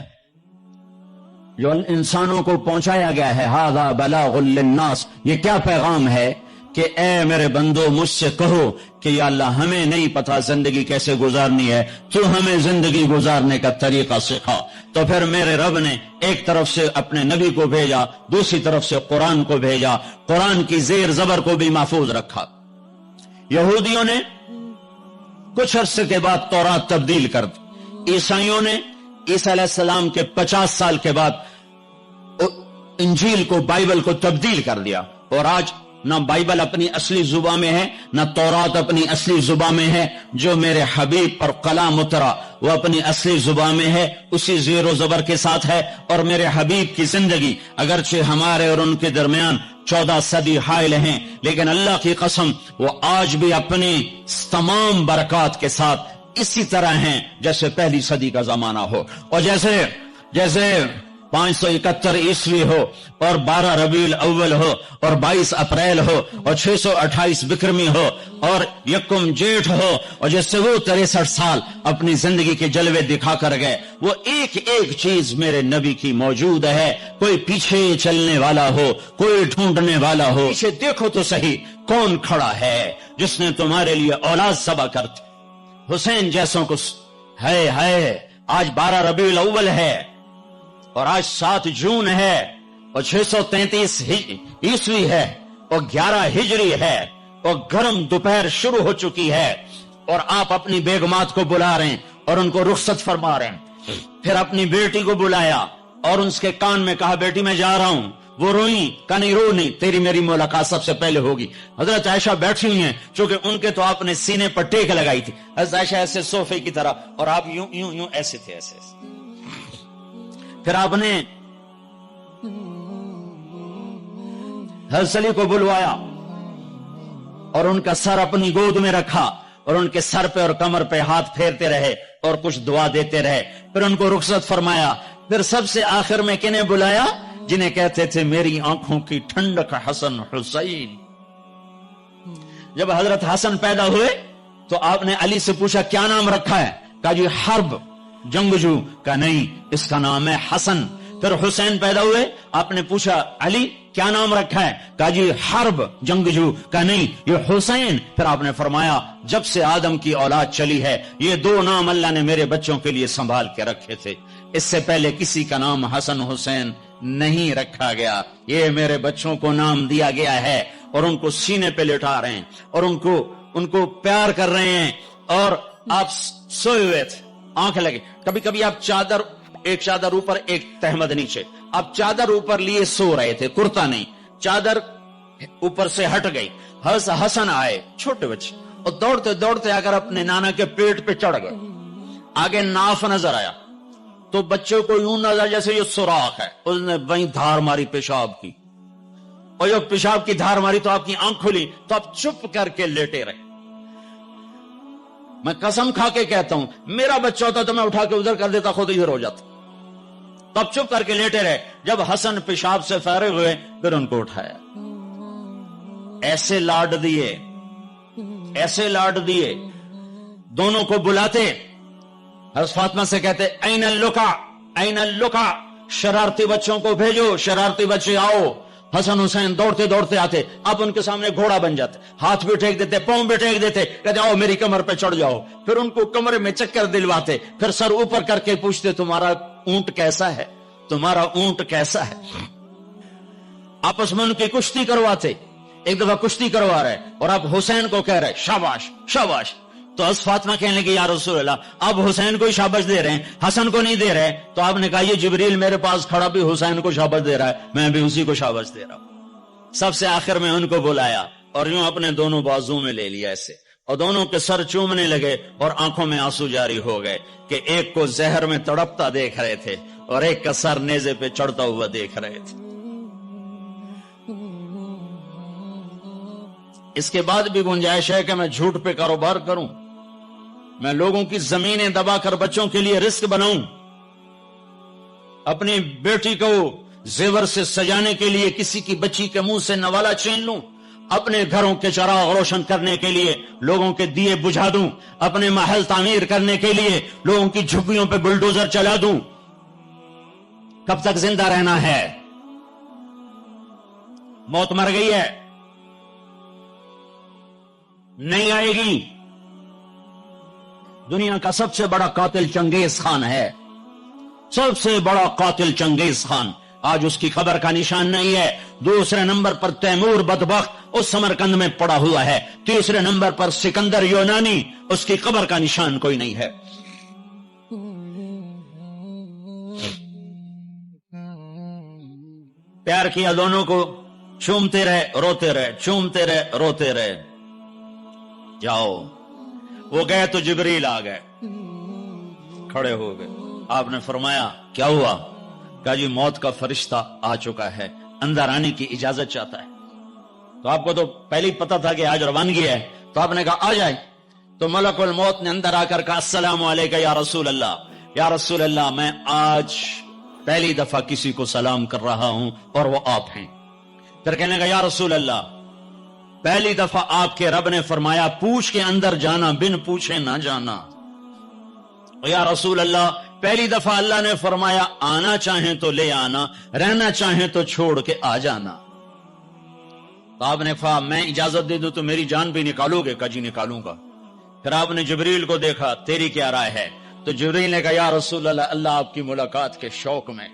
جو انسانوں کو پہنچایا گیا ہے۔ ھذا بلاغ للناس، یہ کیا پیغام ہے کہ اے میرے بندو مجھ سے کہو کہ یا اللہ ہمیں نہیں پتا زندگی کیسے گزارنی ہے، تو ہمیں زندگی گزارنے کا طریقہ سکھا۔ تو پھر میرے رب نے ایک طرف سے اپنے نبی کو بھیجا، دوسری طرف سے قرآن کو بھیجا، قرآن کی زیر زبر کو بھی محفوظ رکھا۔ یہودیوں نے کچھ عرصے کے بعد تورات تبدیل کر دی، عیسائیوں نے عیسیٰ علیہ السلام کے 50 سال کے بعد انجیل کو، بائبل کو تبدیل کر دیا، اور آج نہ بائبل اپنی اصلی زبان میں ہے، نہ تورات اپنی اصلی زبان میں ہے۔ جو میرے حبیب پر کلام اترا وہ اپنی اصلی زبان میں ہے، اسی زیر و زبر کے ساتھ ہے، اور میرے حبیب کی زندگی اگرچہ ہمارے اور ان کے درمیان 14 صدی حائل ہیں، لیکن اللہ کی قسم وہ آج بھی اپنی تمام برکات کے ساتھ اسی طرح ہیں جیسے پہلی صدی کا زمانہ ہو، اور جیسے 571 عیسوی ہو اور 12 ربیع الاول ہو اور 22 اپریل ہو اور 628 بکرمی ہو اور یکم جیٹھ ہو، اور جیسے وہ 63 سال اپنی زندگی کے جلوے دکھا کر گئے، وہ ایک ایک چیز میرے نبی کی موجود ہے۔ کوئی پیچھے چلنے والا ہو، کوئی ڈھونڈنے والا ہو، پیچھے دیکھو تو صحیح کون کھڑا ہے جس نے تمہارے لیے اولاد ذبح کر دی۔ حسین جیسوں کو ہے۔ آج 12 ربیع الاول ہے، اور آج 7 جون ہے اور 633 عیسوی ہے اور 11 ہجری ہے اور گرم دوپہر شروع ہو چکی ہے اور آپ اپنی بیگمات کو بلا رہے ہیں اور ان کو رخصت فرما رہے ہیں. پھر اپنی بیٹی کو بلایا اور اس کے کان میں کہا بیٹی میں جا رہا ہوں. وہ روئی، کہا نہیں رو نہیں، تیری میری ملاقات سب سے پہلے ہوگی. حضرت عائشہ بیٹھی ہوئی ہیں چونکہ ان کے تو آپ نے سینے پر ٹیک لگائی تھی. حضرت عائشہ ایسے صوفے کی طرح اور آپ یوں یوں یوں ایسے تھے ایسے. پھر آپ نے حضرت علی کو بلوایا اور ان کا سر اپنی گود میں رکھا اور ان کے سر پہ اور کمر پہ ہاتھ پھیرتے رہے اور کچھ دعا دیتے رہے. پھر ان کو رخصت فرمایا. پھر سب سے آخر میں کنہیں بلایا؟ جنہیں کہتے تھے میری آنکھوں کی ٹھنڈک حسن حسین. جب حضرت حسن پیدا ہوئے تو آپ نے علی سے پوچھا کیا نام رکھا ہے؟ کہا جی حرب، جنگجو. کہا نہیں، اس کا نام ہے حسن. پھر حسین پیدا ہوئے، آپ نے پوچھا علی کیا نام رکھا ہے؟ کہا جی حرب، جنگجو. کہا نہیں، یہ حسین. پھر آپ نے فرمایا جب سے آدم کی اولاد چلی ہے یہ 2 نام اللہ نے میرے بچوں کے لیے سنبھال کے رکھے تھے، اس سے پہلے کسی کا نام حسن حسین نہیں رکھا گیا. یہ میرے بچوں کو نام دیا گیا ہے اور ان کو سینے پہ لٹا رہے ہیں اور ان کو پیار کر رہے ہیں. اور آپ سوئے ہوئے تھے، آنکھ لگے. کبھی کبھی آپ ایک چادر اوپر ایک تہمد نیچے، آپ چادر اوپر لیے سو رہے تھے، کرتا نہیں، چادر اوپر سے ہٹ گئی. حسن آئے چھوٹے بچے اور دوڑتے دوڑتے اگر اپنے نانا کے پیٹ پہ چڑھ گئے. آگے ناف نظر آیا تو بچے کو یوں نظر جیسے یہ سوراخ ہے. اس نے وہیں دھار ماری پیشاب کی اور جب پیشاب کی دھار ماری تو آپ کی آنکھ کھلی تو آپ چپ کر کے لیٹے رہے. میں قسم کھا کے کہتا ہوں میرا بچہ ہوتا تو میں اٹھا کے ادھر کر دیتا، خود ادھر ہو جاتا. تب چپ کر کے لیٹے رہے. جب حسن پیشاب سے فارغ ہوئے پھر ان کو اٹھایا. ایسے لاڈ دیے، ایسے لاڈ دیے. دونوں کو بلاتے، حضرت فاطمہ سے کہتے این اللقا، این اللقا، شرارتی بچوں کو بھیجو، شرارتی بچے آؤ. حسن حسین دوڑتے دوڑتے آتے، آپ ان کے سامنے گھوڑا بن جاتے، ہاتھ بھی ٹیک دیتے، پاؤں بھی ٹیک دیتے، کہتے آؤ میری کمر پہ چڑھ جاؤ. پھر ان کو کمرے میں چکر دلواتے، پھر سر اوپر کر کے پوچھتے تمہارا اونٹ کیسا ہے، تمہارا اونٹ کیسا ہے. آپس میں ان کی کشتی کرواتے. ایک دفعہ کشتی کروا رہے اور آپ حسین کو کہہ رہے شاباش شاباش. تو حضرت فاطمہ کہنے لگی یا رسول اللہ اب حسین کو ہی شاباش دے رہے ہیں، حسن کو نہیں دے رہے. تو آپ نے کہا یہ جبریل میرے پاس کھڑا بھی حسین کو شاباش دے رہا ہے، میں بھی اسی کو شاباش دے رہا ہوں. سب سے آخر میں ان کو بلایا اور یوں اپنے دونوں بازو میں لے لیا ایسے اور دونوں کے سر چومنے لگے اور آنکھوں میں آنسو جاری ہو گئے کہ ایک کو زہر میں تڑپتا دیکھ رہے تھے اور ایک کا سر نیزے پہ چڑھتا ہوا دیکھ رہے تھے. اس کے بعد بھی گنجائش ہے کہ میں جھوٹ پہ کاروبار کروں، میں لوگوں کی زمینیں دبا کر بچوں کے لیے رزق بناؤں، اپنی بیٹی کو زیور سے سجانے کے لیے کسی کی بچی کے منہ سے نوالا چھین لوں، اپنے گھروں کے چراغ روشن کرنے کے لیے لوگوں کے دیے بجھا دوں، اپنے محل تعمیر کرنے کے لیے لوگوں کی جھگیوں پہ بلڈوزر چلا دوں. کب تک زندہ رہنا ہے؟ موت مر گئی ہے، نہیں آئے گی. دنیا کا سب سے بڑا قاتل چنگیز خان ہے، سب سے بڑا قاتل چنگیز خان. آج اس کی خبر کا نشان نہیں ہے. دوسرے نمبر پر تیمور بدبخت اس سمرقند میں پڑا ہوا ہے. تیسرے نمبر پر سکندر یونانی، اس کی خبر کا نشان کوئی نہیں ہے. پیار کیا دونوں کو، چومتے رہے روتے رہے، چومتے رہے روتے رہے. جاؤ. وہ گئے تو جبریل آ گئے، کھڑے ہو گئے. آپ نے فرمایا کیا ہوا؟ کہا جی موت کا فرشتہ آ چکا ہے، اندر آنے کی اجازت چاہتا ہے. تو آپ کو تو پہلے ہی پتا تھا کہ آج روانگی ہے، تو آپ نے کہا آ جائے. تو ملک الموت نے اندر آ کر کہا السلام علیکم یا رسول اللہ، یا رسول اللہ میں آج پہلی دفعہ کسی کو سلام کر رہا ہوں اور وہ آپ ہیں. پھر کہنے لگا یا رسول اللہ پہلی دفعہ آپ کے رب نے فرمایا پوچھ کے اندر جانا، بن پوچھے نہ جانا. یا رسول اللہ پہلی دفعہ اللہ نے فرمایا آنا چاہیں تو لے آنا، رہنا چاہیں تو چھوڑ کے آ جانا. تو آپ نے کہا میں اجازت دے دوں تو میری جان بھی نکالو گے؟ کہا جی نکالوں گا. پھر آپ نے جبریل کو دیکھا، تیری کیا رائے ہے؟ تو جبریل نے کہا یا رسول اللہ اللہ آپ کی ملاقات کے شوق میں.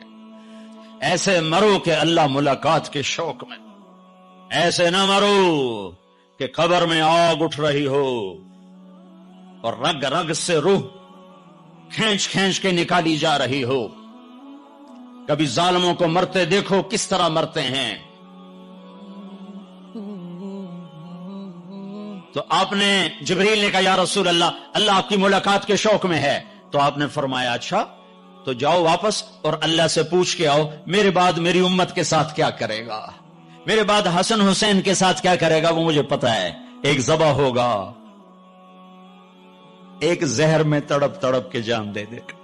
ایسے مرو کہ اللہ ملاقات کے شوق میں، ایسے نہ مرو کہ قبر میں آگ اٹھ رہی ہو اور رگ رگ سے روح کھینچ کھینچ کے نکالی جا رہی ہو۔ کبھی ظالموں کو مرتے دیکھو کس طرح مرتے ہیں۔ تو آپ نے، جبریل نے کہا یا رسول اللہ آپ کی ملاقات کے شوق میں ہے۔ تو آپ نے فرمایا اچھا تو جاؤ واپس اور اللہ سے پوچھ کے آؤ میرے بعد میری امت کے ساتھ کیا کرے گا، میرے بعد حسن حسین کے ساتھ کیا کرے گا وہ مجھے پتا ہے۔ ایک ذبح ہوگا، ایک زہر میں تڑپ تڑپ کے جان دے دے گا۔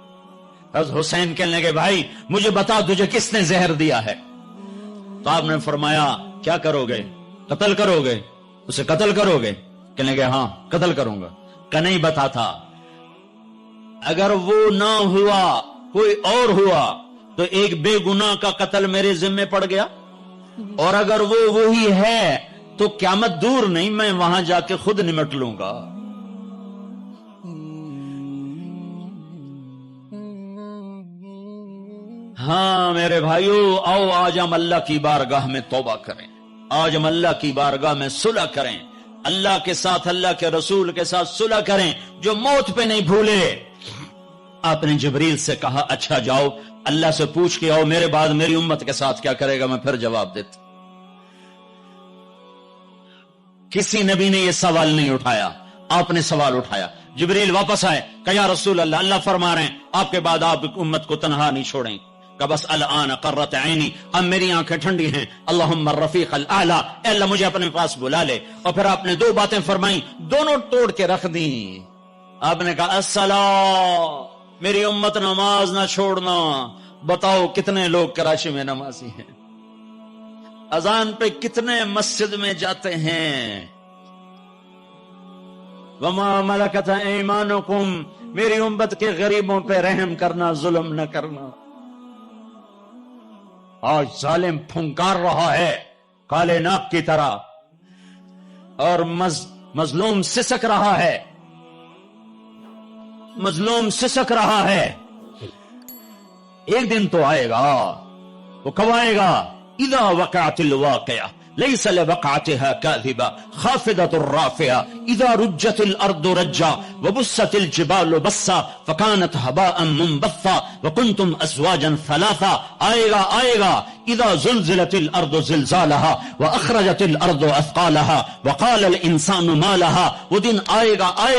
حضرت حسین کہنے لگے بھائی مجھے بتا تجھے کس نے زہر دیا ہے؟ تو آپ نے فرمایا کیا کرو گے؟ قتل کرو گے؟ اسے قتل کرو گے؟ کہنے لگے ہاں قتل کروں گا۔ کہ نہیں بتاتا، اگر وہ نہ ہوا کوئی اور ہوا تو ایک بے گناہ کا قتل میرے ذمہ پڑ گیا، اور اگر وہ وہی ہے تو قیامت دور نہیں، میں وہاں جا کے خود نمٹ لوں گا۔ ہاں میرے بھائیو، آؤ آج ہم اللہ کی بارگاہ میں توبہ کریں، آج ہم اللہ کی بارگاہ میں صلح کریں، اللہ کے ساتھ، اللہ کے رسول کے ساتھ صلح کریں، جو موت پہ نہیں بھولے۔ آپ نے جبریل سے کہا اچھا جاؤ اللہ سے پوچھ کے آؤ میرے بعد میری امت کے ساتھ کیا کرے گا، میں پھر جواب دیتا۔ کسی نبی نے یہ سوال نہیں اٹھایا، آپ نے سوال اٹھایا۔ جبریل واپس آئے کہ یا رسول اللہ فرما رہے ہیں آپ کے بعد آپ امت کو تنہا نہیں چھوڑیں۔ کہ بس الان قرت عینی، اب میری آنکھیں ٹھنڈی ہیں، اللہم الرفیق الاعلی، اے اللہ مجھے اپنے پاس بلا لے۔ اور پھر آپ نے دو باتیں فرمائیں، دونوں توڑ کے رکھ دیں۔ آپ نے کہا الصلاۃ، میری امت نماز نہ چھوڑنا۔ بتاؤ کتنے لوگ کراچی میں نمازی ہیں، اذان پہ کتنے مسجد میں جاتے ہیں؟ وما ملکت ایمانکم، میری امت کے غریبوں پہ رحم کرنا، ظلم نہ کرنا۔ آج ظالم پھنکار رہا ہے کالے ناک کی طرح، اور مظلوم سسک رہا ہے، مظلوم سسک رہا ہے۔ ایک دن تو آئے گا، وہ کب آئے گا؟ اذا وقعت الواقعہ ليس لوقعتها كاذبة خافضة رافعة إذا رجت الأرض رجا وبست الجبال بسا فكانت هباء منبثا وكنتم أزواجا ثلاثا۔ آئے گا إذا زلزلت الأرض زلزالها وأخرجت الأرض أثقالها وقال الإنسان ما لها۔ وہ دن آئے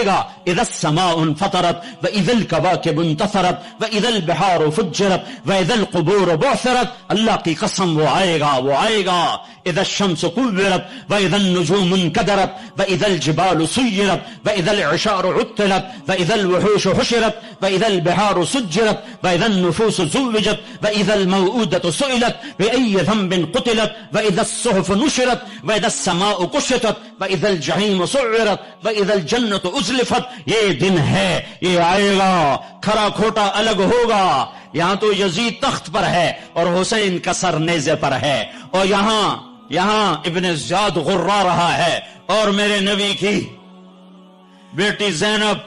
گا إذا السماء انفطرت وإذا الكواكب انتثرت وإذا البحار فجرت وإذا القبور بعثرت۔ اللہ کی قسم وہ آئے گا۔ إذا الشمس كورت وإذا النجوم انكدرت وإذا الجبال سيرت وإذا العشار عطلت وإذا الوحوش حشرت وإذا البحار سجرت وإذا النفوس زوجت وإذا الموءودة سئلت بأي ذنب قتلت وإذا الصحف نشرت وإذا السماء كشطت وإذا الجحيم سعرت وإذا الجنة أزلفت۔ یہ دن ہے، یہ آئے گا، کھرا کھوٹا الگ ہوگا۔ یہاں تو یزید تخت پر ہے اور حسین کا سر نیزے پر ہے، اور یہاں ابن زیاد غرا رہا ہے، اور میرے نبی کی بیٹی زینب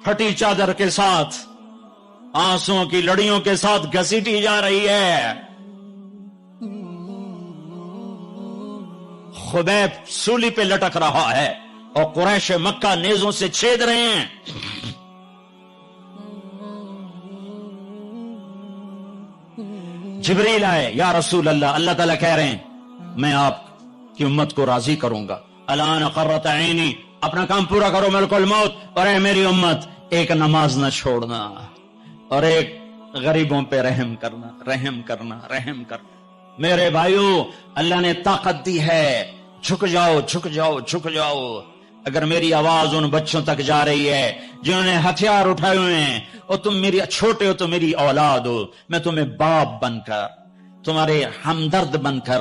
پھٹی چادر کے ساتھ، آنسوں کی لڑیوں کے ساتھ گھسیٹی جا رہی ہے۔ خبیب سولی پہ لٹک رہا ہے اور قریش مکہ نیزوں سے چھید رہے ہیں۔ جبریل آئے، یا رسول اللہ تعالیٰ کہہ رہے ہیں میں آپ کی امت کو راضی کروں گا۔ الان قرۃ عینی، اپنا کام پورا کرو ملک الموت، اور اے میری امت ایک نماز نہ چھوڑنا، اور ایک غریبوں پہ رحم کرنا۔ میرے بھائیو، اللہ نے طاقت دی ہے، جھک جاؤ۔ اگر میری آواز ان بچوں تک جا رہی ہے جنہوں نے ہتھیار اٹھائے ہوئے ہیں، اور تم میری چھوٹے ہو تو میری اولاد ہو، میں تمہیں باپ بن کر، تمہارے ہمدرد بن کر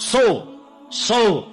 100।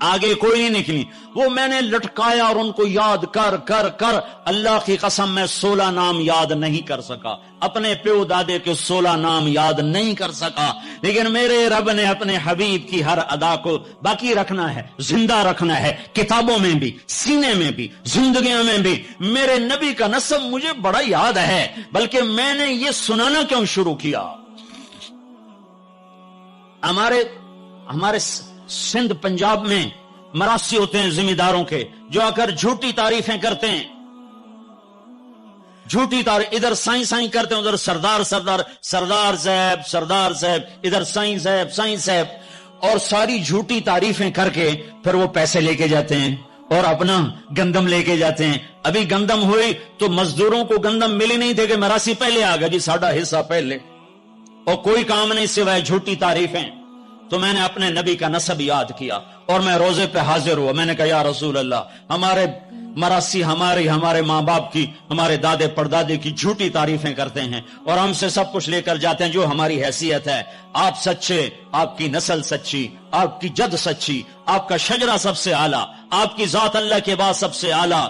آگے کوئی نہیں نکلی. وہ میں نے لٹکایا اور ان کو یاد کر کر کر اللہ کی قسم میں 16 نام یاد نہیں کر سکا, اپنے پیو دادے کے 16 نام یاد نہیں کر سکا, لیکن میرے رب نے اپنے حبیب کی ہر ادا کو باقی رکھنا ہے, زندہ رکھنا ہے, کتابوں میں بھی, سینے میں بھی, زندگیوں میں بھی. میرے نبی کا نسب مجھے بڑا یاد ہے, بلکہ میں نے یہ سنانا کیوں شروع کیا. ہمارے سندھ پنجاب میں مراسی ہوتے ہیں زمینداروں کے, جو آ کر جھوٹی تعریفیں کرتے ہیں, جھوٹی تعریف, ادھر سائیں سائیں کرتے ہیں, ادھر سردار سردار, سردار صاحب سردار صاحب, ادھر سائیں صاحب سائیں صاحب, اور ساری جھوٹی تعریفیں کر کے پھر وہ پیسے لے کے جاتے ہیں اور اپنا گندم لے کے جاتے ہیں. ابھی گندم ہوئی تو مزدوروں کو گندم ملی نہیں تھے کہ مراسی پہلے آ گیا جی ساڈا حصہ پہلے, اور کوئی کام نہیں سوائے جھوٹی تعریفیں. تو میں نے اپنے نبی کا نسب یاد کیا اور میں روزے پہ حاضر ہوا. میں نے کہا یا رسول اللہ, ہمارے مراسی ہمارے ماں باپ کی, ہمارے دادے پردادے کی جھوٹی تعریفیں کرتے ہیں اور ہم سے سب کچھ لے کر جاتے ہیں جو ہماری حیثیت ہے. آپ سچے, آپ کی نسل سچی, آپ کی جد سچی, آپ کا شجرہ سب سے اعلیٰ, آپ کی ذات اللہ کے بعد سب سے اعلیٰ,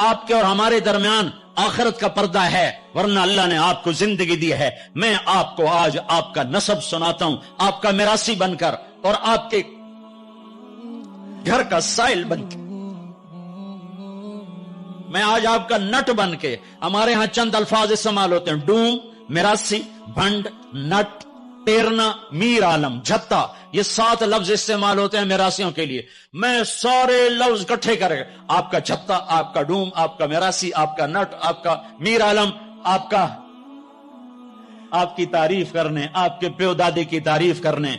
آپ کے اور ہمارے درمیان آخرت کا پردہ ہے, ورنہ اللہ نے آپ کو زندگی دی ہے. میں آپ کو آج آپ کا نسب سناتا ہوں, آپ کا میراثی بن کر اور آپ کے گھر کا سائل بن کے, میں آج آپ کا نٹ بن کے. ہمارے ہاں چند الفاظ استعمال ہوتے ہیں, ڈوم, میراثی, بھنڈ, نٹ, ٹیرنا, میر عالم, جھتا, یہ 7 لفظ استعمال ہوتے ہیں میراثیوں کے لیے. میں سارے لفظ اکٹھے کر کے آپ کا جھتا, آپ کا ڈوم, آپ کا میراثی, آپ کا نٹ, آپ کا میر عالم, آپ کی تعریف کرنے, آپ کے پیو دادی کی تعریف کرنے,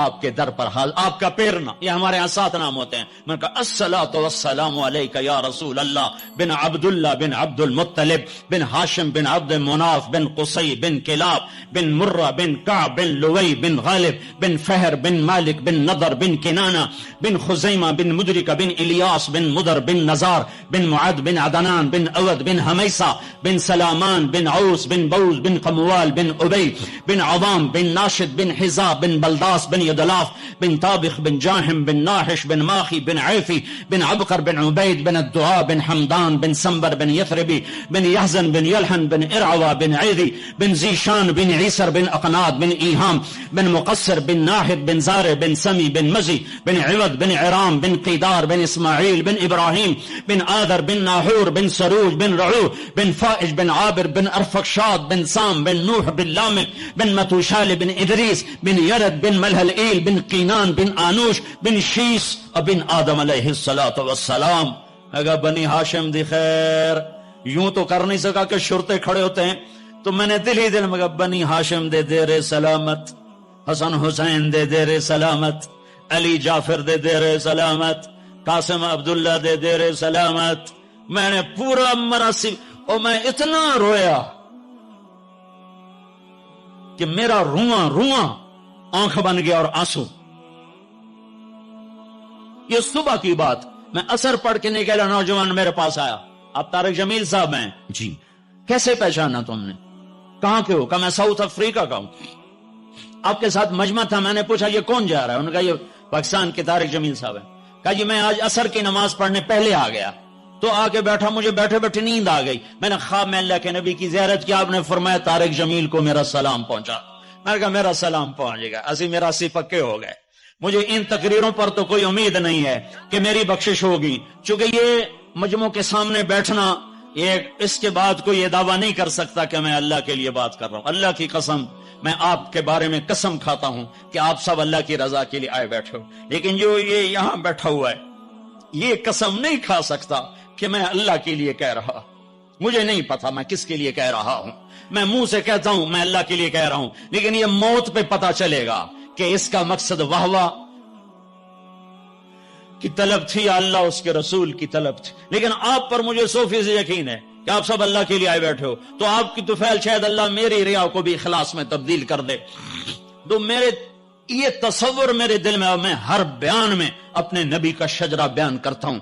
آپ کے در پر حال, آپ کا پیرنا, یہ ہمارے یہاں 7 نام ہوتے ہیں. میں نے کہا الصلاۃ والسلام علیک یا رسول اللہ بن عبداللہ بن عبد المطلب بن ہاشم بن عبد مناف بن قصی بن کلاب بن مرہ بن کعب بن لوی بن غالب بن فہر بن مالک بن نضر بن کنانہ بن خزیمہ بن مدرکہ بن الیاس بن مدر بن نزار بن معد بن عدنان بن اود بن حمیسہ بن سلامان بن عوس بن بوز بن قموال بن ابی بن عظام بن ناشد بن حزا بن بلداس بن يدلاف بن طابخ بن جاهم بن ناحش بن ماخي بن عيفي بن عبقر بن عبيد بن الدعاء بن حمدان بن سنبر بن يثربي بن يحزن بن يلحن بن إرعوى بن عيذي بن زيشان بن عيسر بن أقناد بن إيهام بن مقصر بن ناهد بن زار بن سمي بن مزي بن عوض بن عرام بن قيدار بن إسماعيل بن إبراهيم بن آذر بن ناحور بن سروج بن رعو بن فائج بن عابر بن أرفقشاد بن سام بن نوح بن لامك بن متوشال بن إدريس بن يرد بن ملهل بن قینان بن آنوش بن شیس بن آدم علیہ السلام. اگر بنی ہاشم دی خیر, یوں تو کر نہیں سکا کہ شرطے کھڑے ہوتے ہیں, تو میں نے دل ہی دل میں بنی ہاشم دے دیر سلامت, حسن حسین دے دیر سلامت, علی جعفر دے دیر سلامت, قاسم عبداللہ دے دیر سلامت. میں نے پورا مراسم, اور میں اتنا رویا کہ میرا رواں آنکھ بن گیا اور آنسو. یہ صبح کی بات, میں اثر پڑھ کے نکلا, نوجوان میرے پاس آیا, آپ طارق جمیل صاحب ہیں؟ جی. کیسے پہچانا تم نے؟ کہاں کے ہو؟ کہا میں ساؤتھ افریقہ کا ہوں. آپ کے ساتھ مجمع تھا. میں نے پوچھا یہ کون جا رہا ہے؟ انہوں نے کہا یہ پاکستان کے طارق جمیل صاحب ہیں. کہا جی میں آج اثر کی نماز پڑھنے پہلے آ گیا, تو آ کے بیٹھا, مجھے بیٹھے بیٹھے نیند آ گئی. میں نے خواب میں اللہ کے نبی کی زیارت کیا, آپ نے فرمایا طارق جمیل کو میرا سلام پہنچا. میں نے کہا میرا سلام پہنچے گا, اسی میرا سی پکے ہو گئے. مجھے ان تقریروں پر تو کوئی امید نہیں ہے کہ میری بخشش ہوگی, چونکہ یہ مجموع کے سامنے بیٹھنا, اس کے بعد کوئی یہ دعویٰ نہیں کر سکتا کہ میں اللہ کے لیے بات کر رہا ہوں. اللہ کی قسم, میں آپ کے بارے میں قسم کھاتا ہوں کہ آپ سب اللہ کی رضا کے لیے آئے بیٹھے ہو, لیکن جو یہ یہاں بیٹھا ہوا ہے یہ قسم نہیں کھا سکتا کہ میں اللہ کے لیے کہہ رہا. مجھے نہیں پتا میں کس کے لیے کہہ رہا ہوں. میں منہ سے کہتا ہوں میں اللہ کے لیے کہہ رہا ہوں, لیکن یہ موت پہ پتا چلے گا کہ اس کا مقصد واہ کی طلب تھی یا اللہ اس کے رسول کی طلب تھی. لیکن آپ پر مجھے 100% یقین ہے کہ آپ سب اللہ کے لیے آئے بیٹھے ہو, تو آپ کی طفیل شاید اللہ میری ریا کو بھی اخلاص میں تبدیل کر دے. تو میرے یہ تصور میرے دل میں, میں ہر بیان میں اپنے نبی کا شجرہ بیان کرتا ہوں.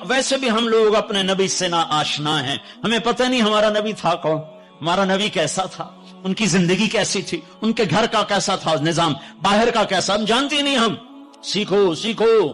ویسے بھی ہم لوگ اپنے نبی سے نا آشنا ہیں, ہمیں پتہ نہیں ہمارا نبی تھا کون, ہمارا نبی کیسا تھا, ان کی زندگی کیسی تھی, ان کے گھر کا کیسا تھا نظام, باہر کا کیسا, ہم جانتے نہیں. ہم سیکھو